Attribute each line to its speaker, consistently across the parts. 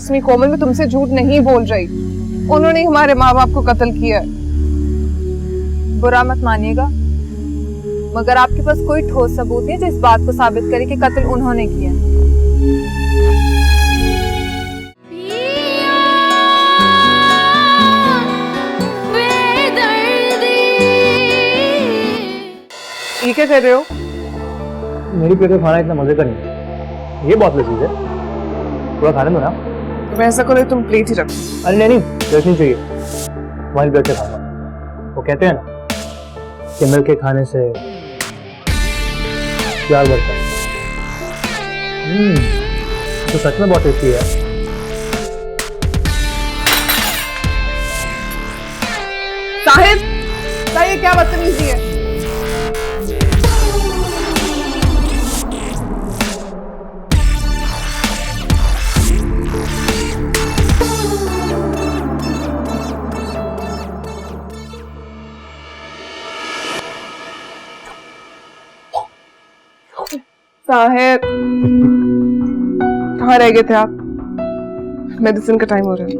Speaker 1: यास्मी कोमल, मैं तुमसे झूठ नहीं बोल रही। उन्होंने ही हमारे माँ बाप को कत्ल किया है।
Speaker 2: बुरा मत मानिएगा, मगर आपके पास कोई ठोस सबूत नहीं जो इस बात को साबित करे कि कत्ल उन्होंने किया है।
Speaker 1: ये क्या कर रहे हो?
Speaker 3: मेरी प्लेट का खाना इतना मजे का नहीं है, ये बहुत लजीज है, थोड़ा खाने दो ना।
Speaker 1: तो ऐसा करो, तुम प्लेट ही रखो।
Speaker 3: अरे नहीं, प्लेट नहीं चाहिए, तुम्हारी प्लेट से खाऊंगा। वो कहते हैं ना कि मिल के खाने से प्यार बढ़ता है। तो सच में बहुत टेस्टी है।
Speaker 1: साहिब, ये क्या बदतमीजी है? साहिब, कहाँ रह गए थे आप? मेडिसिन का टाइम हो रहा है।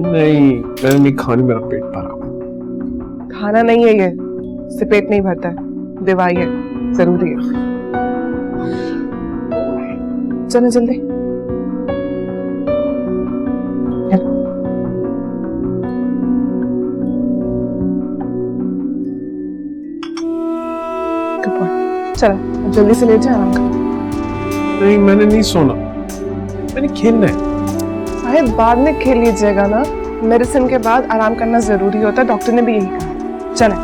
Speaker 4: नहीं, मैंने नहीं खानी, मेरा पेट भरा।
Speaker 1: खाना नहीं है ये, इससे पेट नहीं भरता है, दवाई है, जरूरी है। चलो जल्दी। चलो जल्दी से ले जाए, आराम कर।
Speaker 4: नहीं, मैंने नहीं सोना, मैंने खेलना है।
Speaker 1: साहिब, बाद में खेल लीजिएगा ना, मेडिसिन के बाद आराम करना जरूरी होता है, डॉक्टर ने भी यही कहा। चलें।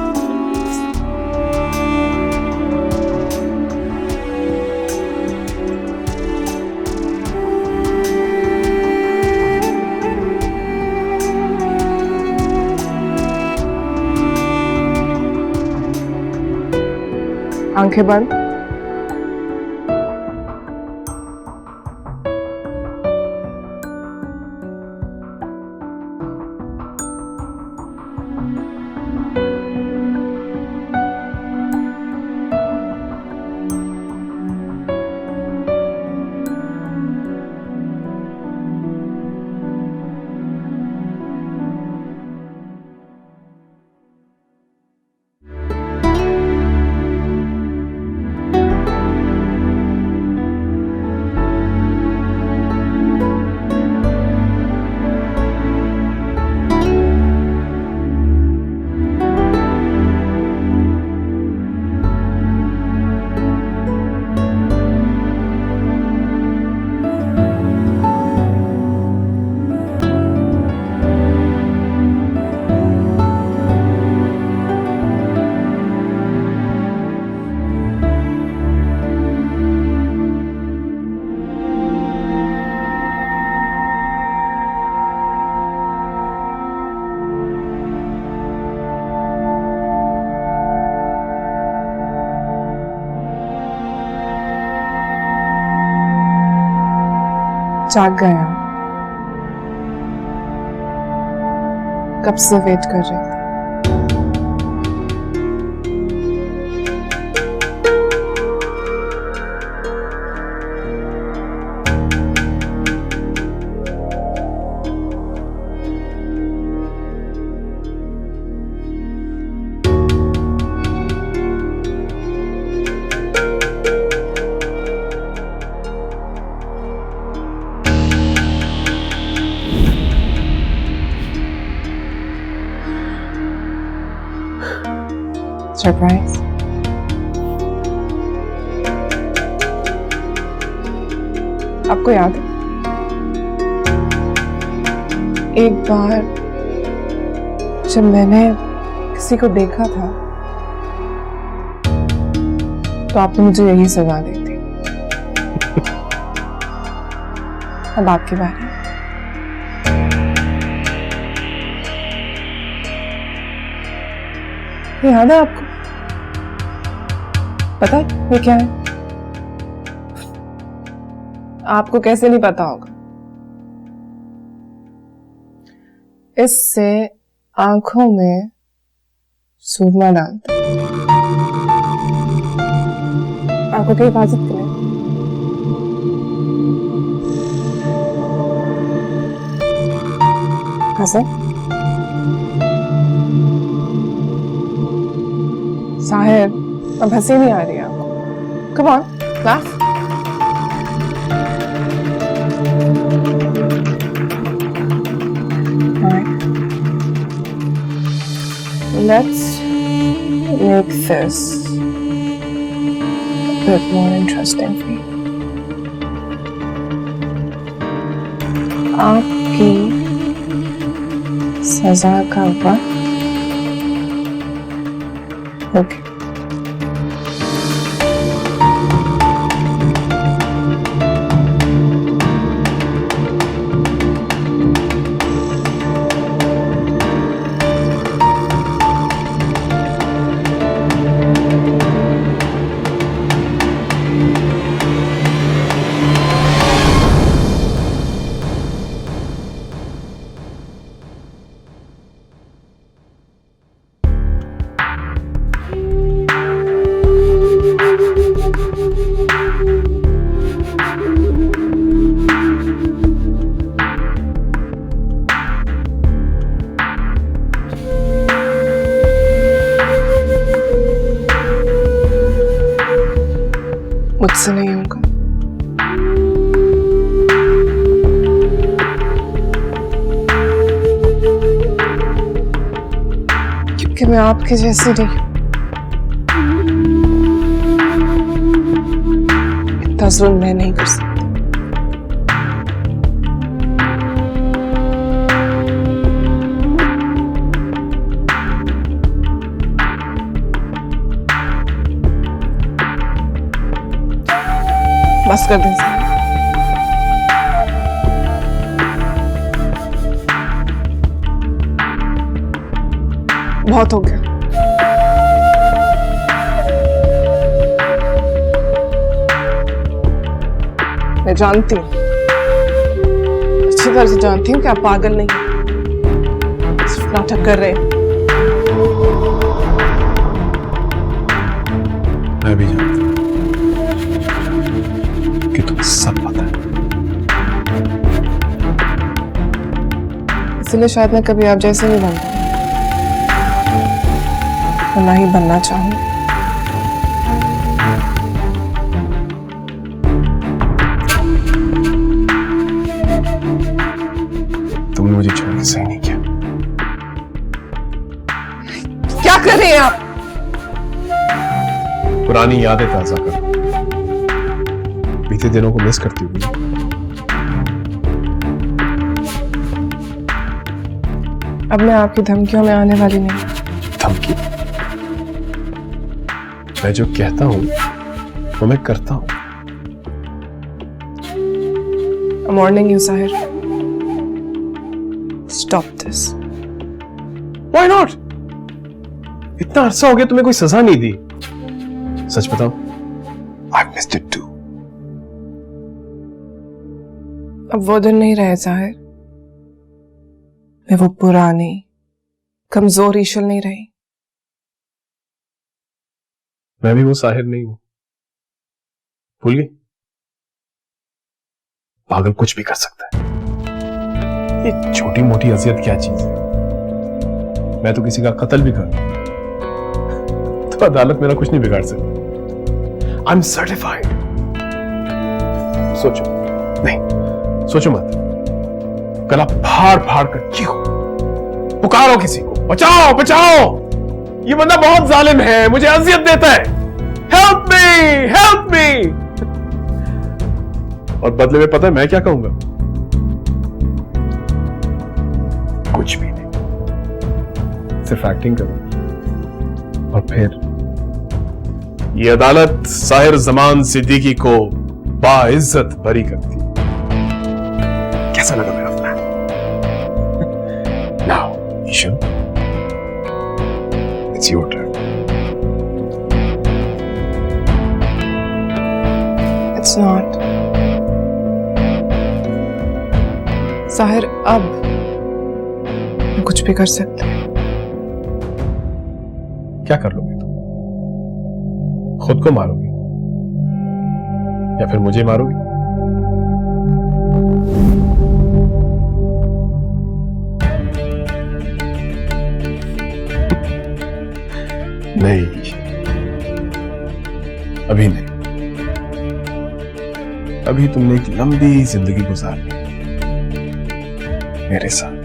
Speaker 1: आंखें बंद। जाग गया, कब से वेट कर रही थी। सरप्राइज। आपको याद है एक बार जब मैंने किसी को देखा था तो आपने मुझे यही सजा दी थी। अब आपके बारे में याद है आपको? पता है ये क्या है? आपको कैसे नहीं पता होगा? इससे आंखों में सूरमा डालते, आंखों की हिफाजत के लिए। कज़न साहिर, अब हंसी नहीं आ रही है आपको? Come on, class. Let's make this a bit more interesting for you. आपकी सजा का वक्त ओके। मुझसे नहीं होगा। क्योंकि मैं आपके जैसी नहीं हूं। इतना जुल्म मैं नहीं कर सकती। बस कर दें साहब। बहुत हो गया। मैं जानती हूँ, अच्छी तरह से जानती हूँ कि आप पागल नहीं, सिर्फ नाटक कर रहे हैं।
Speaker 4: मैं भी जानता हूँ कि तुम्हें सब पता है।
Speaker 1: इसलिए शायद मैं कभी आप जैसे नहीं बनता और ना ही बनना चाहूँ।
Speaker 4: तुमने मुझे छोड़ के सही नहीं किया।
Speaker 1: क्या कर रहे हैं आप?
Speaker 4: पुरानी यादें ताजा कर, बीते दिनों को मिस करती हुई।
Speaker 1: अब मैं आपकी धमकियों में आने वाली नहीं।
Speaker 4: धमकी? मैं जो कहता हूं वो मैं करता हूं।
Speaker 1: I'm warning you, Sahir. Stop this.
Speaker 4: Why not? इतना अरसा हो गया तुम्हें कोई सजा नहीं दी। सच बताओ, I missed it too.
Speaker 1: अब वो दिन नहीं रहे साहिर। मैं वो पुरानी कमजोर ईशल नहीं रही।
Speaker 4: मैं भी वो साहिर नहीं हूं। भूल गई? पागल कुछ भी कर सकता है। ये छोटी मोटी अजियत क्या चीज है? मैं तो किसी का कत्ल भी कर तो अदालत मेरा कुछ नहीं बिगाड़ सकती। I am certified. सोचो नहीं, सोचो मत। गला फाड़ फाड़ कर चीखो, पुकारो किसी को, बचाओ बचाओ, ये बंदा बहुत जालिम है, मुझे अजियत देता है, हेल्प मी हेल्प मी। और बदले में पता है मैं क्या कहूंगा? कुछ भी नहीं, सिर्फ एक्टिंग करो। और फिर ये अदालत साहिर जमान सिद्दीकी को बाइज्जत बरी करती। कैसा लगा मेरा plan? Now Isha, it's your turn.
Speaker 1: It's not. Sahir, अब मैं कुछ भी कर सकती हूँ।
Speaker 4: क्या कर लोगे तुम? खुद को मारोगी या फिर मुझे मारोगी? नहीं, अभी नहीं। अभी तुमने एक लंबी जिंदगी गुजारनी है मेरे साथ।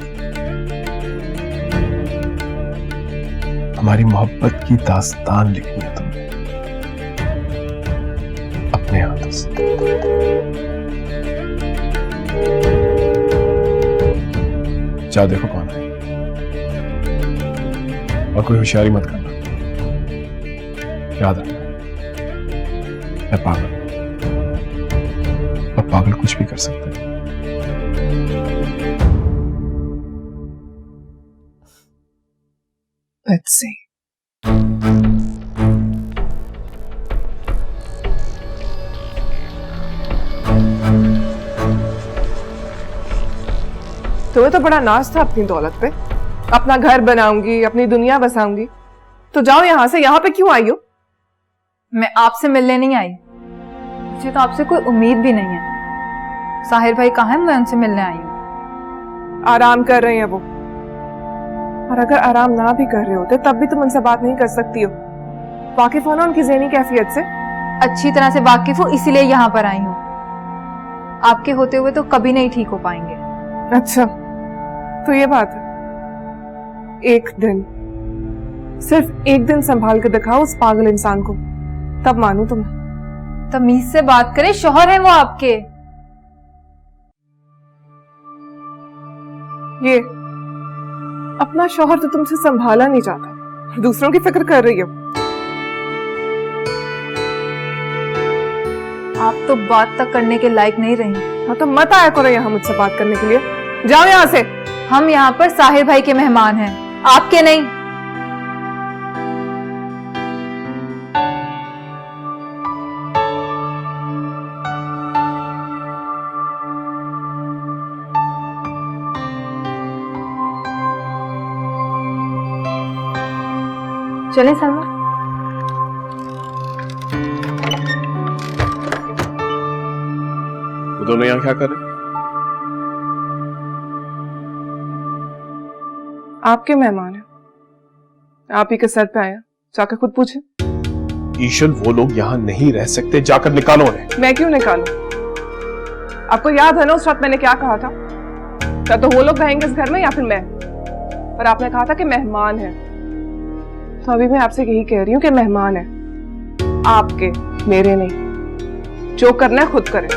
Speaker 4: हमारी मोहब्बत की दास्तान लिखनी है तुमने अपने हाथों से। जा देखो कौन है, और कोई होशियारी मत करना। याद रखना, मैं पागल हूं, और पागल कुछ भी कर सकता है।
Speaker 1: Let's see. तुम्हें तो बड़ा नाज था अपनी दौलत पे, अपना घर बनाऊंगी, अपनी दुनिया बसाऊंगी। तो जाओ यहां से, यहां पे क्यों आई हो?
Speaker 2: मैं आपसे मिलने नहीं आई, मुझे तो आपसे कोई उम्मीद भी नहीं है। साहिर भाई कहाँ है, मैं उनसे मिलने आई हूँ।
Speaker 1: आराम कर रहे हैं वो, और अगर आराम ना भी कर रहे होते तब भी तुम उनसे बात नहीं कर सकती हो। वाकिफ हो ना उनकी ज़हनी कैफियत से?
Speaker 2: अच्छी तरह से वाकिफ हूँ, इसीलिए यहाँ पर आई हूँ। आपके होते हुए तो कभी नहीं ठीक हो पाएंगे।
Speaker 1: अच्छा, तो ये बात है। एक दिन, सिर्फ एक दिन संभाल के दिखाओ उस पागल इंसान को, तब मानू तुम्हें।
Speaker 2: तमीज से बात करें, शौहर है वो आपके।
Speaker 1: ये अपना शौहर तो तुमसे संभाला नहीं जाता, दूसरों की फिक्र कर रही हो।
Speaker 2: आप तो बात तक करने के लायक नहीं रही।
Speaker 1: हाँ तो मत आया करो यहाँ मुझसे बात करने के लिए, जाओ यहाँ से।
Speaker 2: हम यहाँ पर साहिर भाई के मेहमान हैं, आपके नहीं। चलें सलमा।
Speaker 4: वो दोनों यहाँ क्या कर रहे हैं?
Speaker 1: आपके मेहमान हैं, आप ही के सर पे आया, जाकर खुद पूछे।
Speaker 4: ईशन, वो लोग यहाँ नहीं रह सकते, जाकर निकालो उन्हें।
Speaker 1: मैं क्यों निकालूं? आपको याद है ना उस रात मैंने क्या कहा था? या तो वो लोग रहेंगे इस घर में या फिर मैं। पर आपने कहा था कि मेहमान है, तो अभी मैं आपसे यही कह रही हूँ कि मेहमान है आपके, मेरे नहीं। जो करना है खुद करें।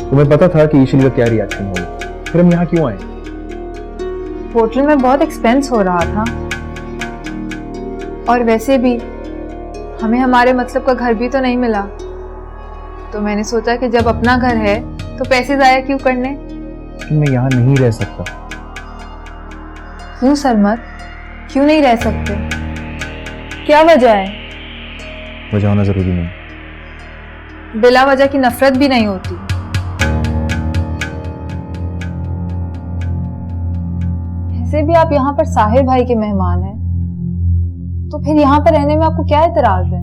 Speaker 3: तुम्हें पता था कि ईशिनी का क्या रिएक्शन होगा, फिर हम यहाँ क्यों आए?
Speaker 2: होटल में बहुत एक्सपेंस हो रहा था, और वैसे भी हमें हमारे मतलब का घर भी तो नहीं मिला। तो मैंने सोचा कि जब अपना घर है तो पैसे जाया क्यों करने।
Speaker 3: लेकिन मैं यहाँ नहीं रह सकता।
Speaker 2: क्यों सरमत, क्यों नहीं रह सकते? क्या वजह है?
Speaker 3: वजह होना जरूरी नहीं।
Speaker 2: बिला वजह की नफरत भी नहीं होती। ऐसे भी आप यहाँ पर साहिर भाई के मेहमान हैं, तो फिर यहाँ पर रहने में आपको क्या एतराज है?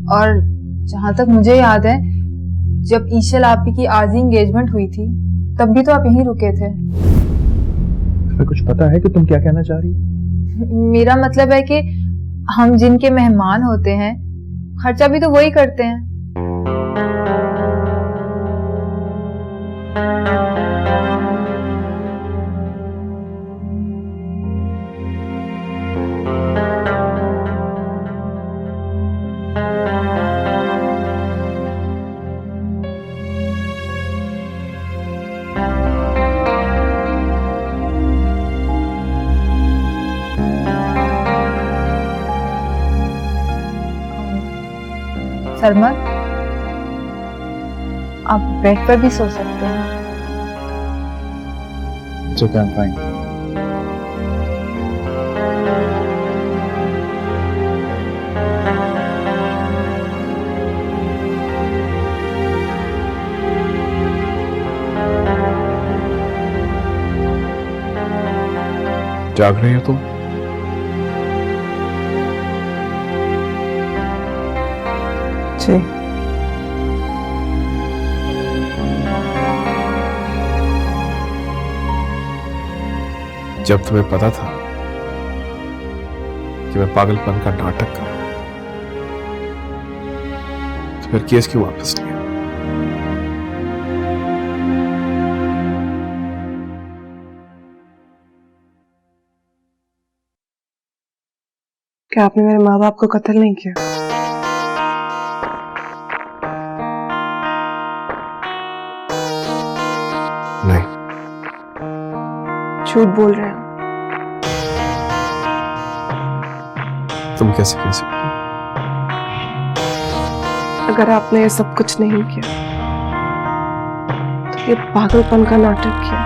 Speaker 2: और जहां तक मुझे याद है, जब ईशल आपी की आजी एंगेजमेंट हुई थी तब भी तो आप यहीं रुके थे।
Speaker 3: तुम्हें कुछ पता है कि तुम क्या कहना चाह रही हो?
Speaker 2: मेरा मतलब है कि हम जिनके मेहमान होते हैं, खर्चा भी तो वही करते हैं। सरमत, आप बेड पर भी सो सकते हैं।
Speaker 3: It's okay, I'm fine.
Speaker 4: जाग रही हो तुम?
Speaker 1: जी
Speaker 4: जब तुम्हें पता था कि मैं पागलपन का नाटक कर रहा हूं, तो फिर केस क्यों वापस लिया?
Speaker 1: क्या आपने मेरे माँ बाप को कत्ल नहीं किया?
Speaker 4: नहीं,
Speaker 1: झूठ बोल रहे हैं।
Speaker 4: तुम कैसे कह सकते हो?
Speaker 1: अगर आपने ये सब कुछ नहीं किया तो ये पागलपन का नाटक किया।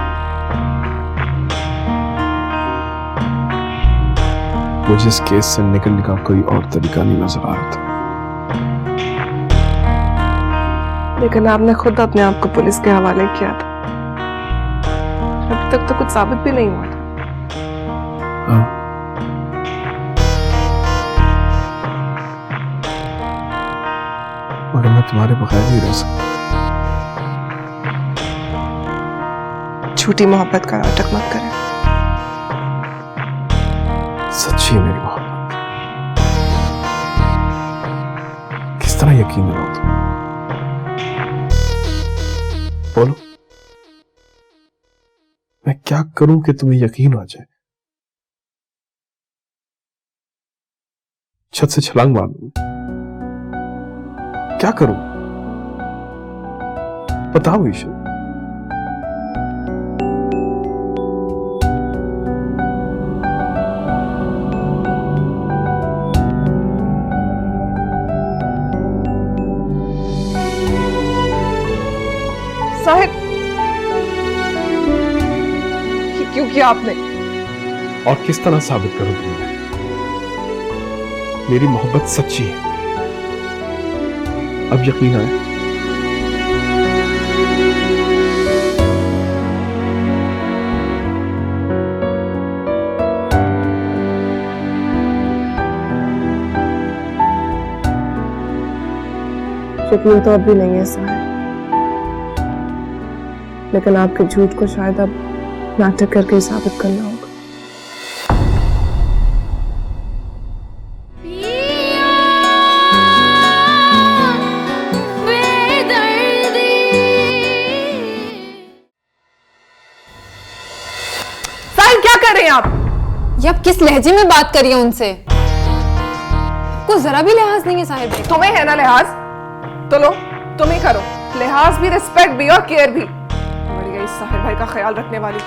Speaker 4: मुझे इस केस से निकलने का कोई और तरीका नहीं नजर आ रहा था।
Speaker 1: लेकिन आपने खुद अपने आप को पुलिस के हवाले किया था। अभी तक तो कुछ साबित भी नहीं हुआ था।
Speaker 4: हाँ। मगर मैं तुम्हारे बगैर नहीं रह सकता।
Speaker 1: झूठी मोहब्बत का नाटक मत करें।
Speaker 4: सच्ची है मेरी मोहब्बत। किस तरह यकीन दिलाऊं तुम्हें? बोलो, मैं क्या करूं कि तुम्हें यकीन आ जाए? छत से छलांग मार दूं? क्या करूं? बताओ ईश्वर।
Speaker 1: साहिब, ये क्यों किया आपने?
Speaker 4: और किस तरह साबित करूं तुम्हें? मेरी मोहब्बत सच्ची है। अब यकीन आए?
Speaker 1: यकीन तो अब भी नहीं है साहिब, लेकिन आपके झूठ को शायद अब नाटक करके ही साबित करना होगा। साहिब, क्या कर रहे हैं आप?
Speaker 2: ये आप किस लहजे में बात करिए उनसे? आपको जरा भी लिहाज नहीं है साहिर भाई।
Speaker 1: तुम्हें है ना लिहाज? तो लो, तुम ही करो। लिहाज भी, रिस्पेक्ट भी और केयर भी। बढ़िया इस साहिर भाई का ख्याल रखने वाली।